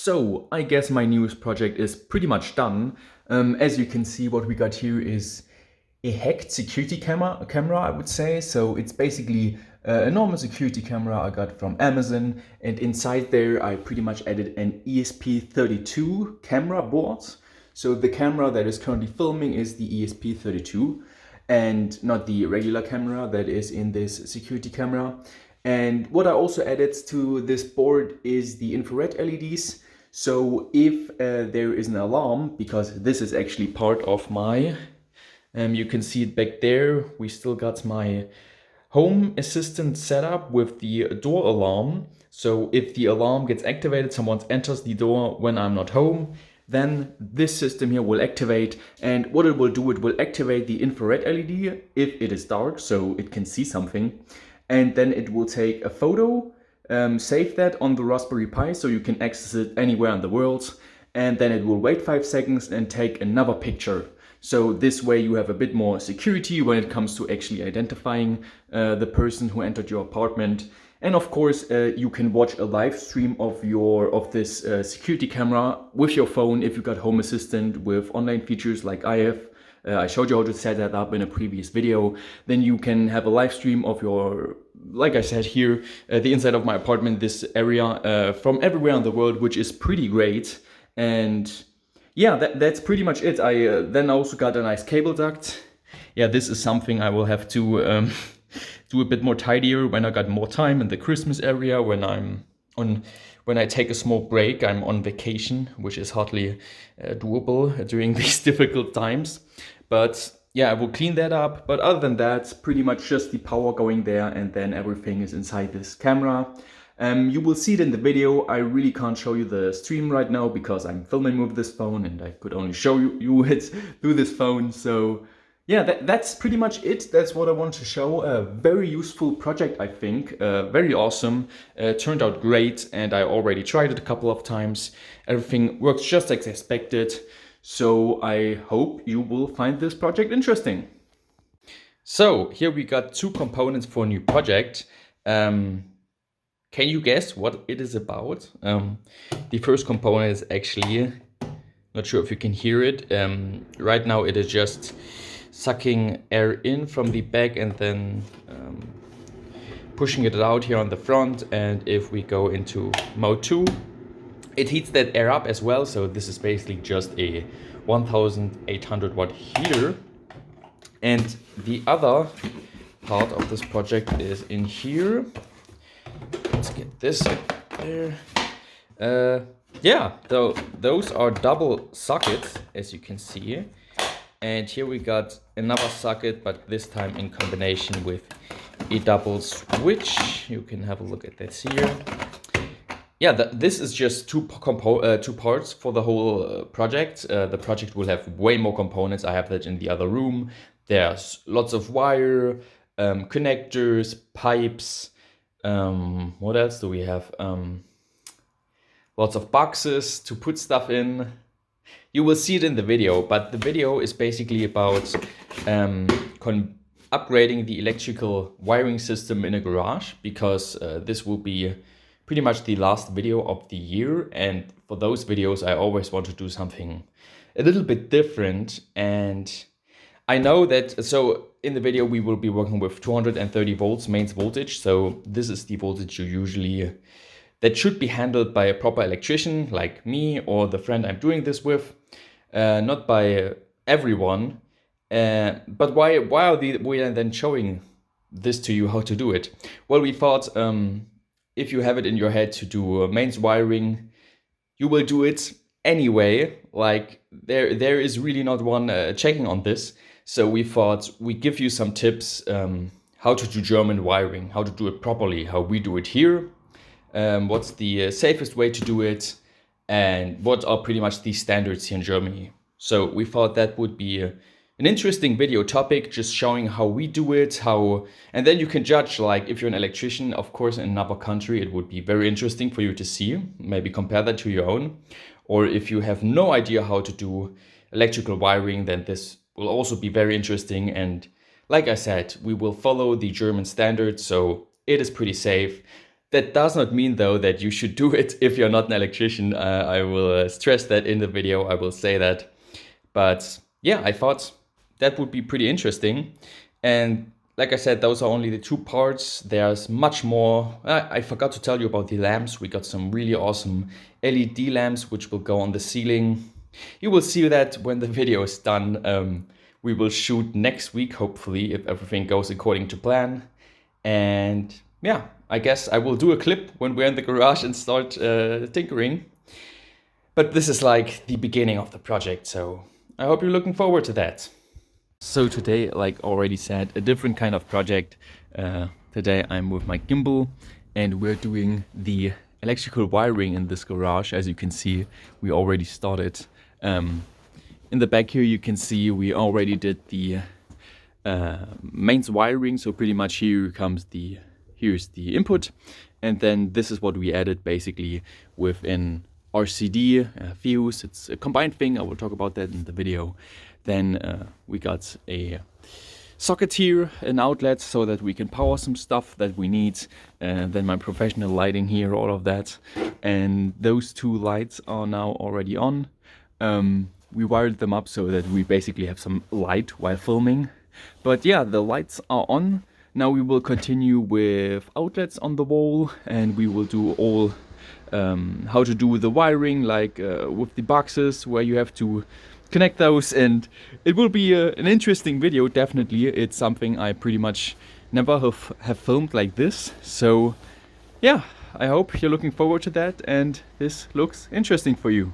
So I guess my newest project is pretty much done. As you can see, what we got here is a hacked security camera, I would say. So it's basically a normal security camera I got from Amazon, and inside there I pretty much added an ESP32 camera board. So the camera that is currently filming is the ESP32 and not the regular camera that is in this security camera. And what I also added to this board is the infrared LEDs. So if there is an alarm, because this is actually part of my, you can see it back there, we still got my home assistant setup with the door alarm. So if the alarm gets activated, someone enters the door when I'm not home, then this system here will activate, and what it will do, it will activate the infrared LED if it is dark, so it can see something, and then it will take a photo, save that on the Raspberry Pi so you can access it anywhere in the world, and then it will wait 5 seconds and take another picture. So this way you have a bit more security when it comes to actually identifying the person who entered your apartment. And of course, you can watch a live stream of this security camera with your phone if you got Home Assistant with online features like I have. I showed you how to set that up in a previous video. Then you can have a live stream of your, like I said here, the inside of my apartment, this area from everywhere in the world, which is pretty great. And yeah, that's pretty much it. I then also got a nice cable duct. Yeah, this is something I will have to do a bit more tidier when I got more time in the Christmas area, when I take a small break. I'm on vacation, which is hardly doable during these difficult times. But yeah, I will clean that up. But other than that, pretty much just the power going there, and then everything is inside this camera. You will see it in the video. I really can't show you the stream right now because I'm filming with this phone and I could only show you it through this phone. So yeah, that's pretty much it. That's what I wanted to show. A very useful project, I think. Very awesome. Turned out great, and I already tried it a couple of times. Everything works just as expected. So I hope you will find this project interesting. So here we got 2 components for a new project. Can you guess what it is about? The first component is actually, not sure if you can hear it. Right now it is just sucking air in from the back and then pushing it out here on the front. And if we go into mode 2, it heats that air up as well. So this is basically just a 1800 watt heater. And the other part of this project is in here. Let's get this there. Yeah, so those are double sockets, as you can see. And here we got another socket, but this time in combination with a double switch. You can have a look at this here. Yeah, this is just two parts for the whole project. The project will have way more components. I have that in the other room. There's lots of wire, connectors, pipes. What else do we have? Lots of boxes to put stuff in. You will see it in the video, but the video is basically about upgrading the electrical wiring system in a garage, because this will be pretty much the last video of the year. And for those videos, I always want to do something a little bit different. And I know that, so in the video, we will be working with 230 volts mains voltage. So this is the voltage that should be handled by a proper electrician like me or the friend I'm doing this with, not by everyone. But why are we then showing this to you, how to do it? Well, we thought if you have it in your head to do mains wiring, you will do it anyway. Like there is really not one checking on this. So we thought we give you some tips how to do German wiring, how to do it properly, how we do it here. What's the safest way to do it, and what are pretty much the standards here in Germany. So we thought that would be an interesting video topic, just showing how we do it, and then you can judge, like if you're an electrician, of course, in another country, it would be very interesting for you to see, maybe compare that to your own. Or if you have no idea how to do electrical wiring, then this will also be very interesting. And like I said, we will follow the German standards, so it is pretty safe. That does not mean, though, that you should do it if you're not an electrician. I will stress that in the video, I will say that. But yeah, I thought that would be pretty interesting. And like I said, those are only the 2 parts. There's much more. I forgot to tell you about the lamps. We got some really awesome LED lamps, which will go on the ceiling. You will see that when the video is done. We will shoot next week, hopefully, if everything goes according to plan. And yeah, I guess I will do a clip when we're in the garage and start tinkering. But this is like the beginning of the project, so I hope you're looking forward to that. So today, like already said, a different kind of project. Today I'm with my gimbal and we're doing the electrical wiring in this garage. As you can see, we already started. In the back here you can see we already did the mains wiring, so pretty much here's the input, and then this is what we added basically with an RCD fuse. It's a combined thing, I will talk about that in the video. Then we got a socket here, an outlet, so that we can power some stuff that we need, and then my professional lighting here, all of that. And those 2 lights are now already on. We wired them up so that we basically have some light while filming. But yeah, the lights are on. Now we will continue with outlets on the wall, and we will do all how to do the wiring, like with the boxes where you have to connect those. And it will be an interesting video, definitely. It's something I pretty much never have filmed like this. So yeah, I hope you're looking forward to that and this looks interesting for you.